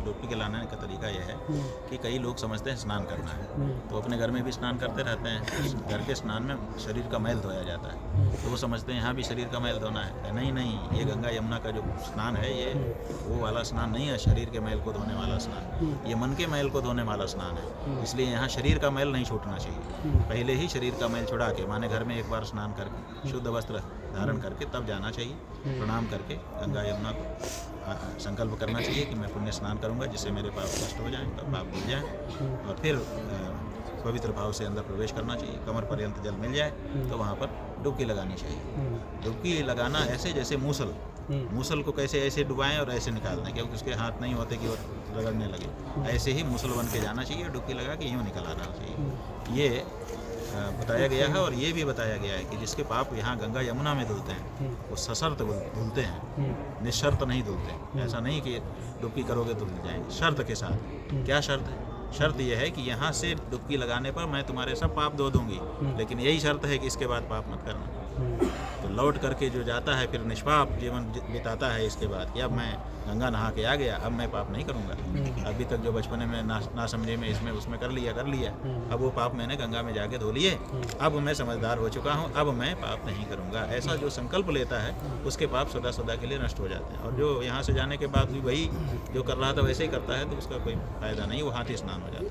डुबकी लाने का तरीका यह है कि कई लोग समझते हैं स्नान करना है, तो अपने घर में भी स्नान करते रहते हैं। घर के स्नान में शरीर का मैल धोया जाता है, तो वो समझते हैं यहाँ भी शरीर का मैल धोना है। नहीं नहीं, ये गंगा यमुना का जो स्नान है ये वो वाला स्नान नहीं है, शरीर के मैल को धोने वाला स्नान, ये मन के मैल को धोने वाला स्नान है। इसलिए यहाँ शरीर का मैल नहीं छूटना चाहिए। पहले ही शरीर का मैल छुड़ा के, माने घर में एक बार स्नान करके शुद्ध वस्त्र धारण करके तब जाना चाहिए। प्रणाम करके गंगा यमुना को संकल्प करना चाहिए कि मैं पुण्य स्नान करूंगा जिससे मेरे पाप नष्ट हो जाएं, पाप धुल जाएं, और फिर पवित्र भाव से अंदर प्रवेश करना चाहिए। कमर पर्यंत जल मिल जाए तो वहाँ पर डुबकी लगानी चाहिए। डुबकी लगाना ऐसे जैसे मूसल को कैसे ऐसे डुबाएं और ऐसे निकाल दें, क्योंकि उसके हाथ नहीं होते कि वो रगड़ने लगे। ऐसे ही मूसल बन के जाना चाहिए, डुबकी लगा के यूँ निकल आना चाहिए। ये बताया गया है। और ये भी बताया गया है कि जिसके पाप यहाँ गंगा यमुना में धुलते हैं वो सशर्त धुलते हैं, निशर्त नहीं धुलते। ऐसा नहीं कि डुबकी करोगे तो धुल जाएंगे, शर्त के साथ। क्या शर्त है? शर्त यह है कि यहाँ से डुबकी लगाने पर मैं तुम्हारे सब पाप धो दूंगी, लेकिन यही शर्त है कि इसके बाद पाप मत करना। तो लौट करके जो जाता है फिर निष्पाप जीवन बिताता है इसके बाद कि अब मैं गंगा नहा के आ गया, अब मैं पाप नहीं करूँगा। अभी तक जो बचपने में ना समझे में इसमें उसमें कर लिया, अब वो पाप मैंने गंगा में जाके धो लिए, अब मैं समझदार हो चुका हूँ, अब मैं पाप नहीं करूँगा। ऐसा जो संकल्प लेता है उसके पाप सदा सदा के लिए नष्ट हो जाते हैं। और जो यहाँ से जाने के बाद भी वही जो कर रहा था वैसे ही करता है तो उसका कोई फायदा नहीं, वो हाथी स्नान हो जाता है।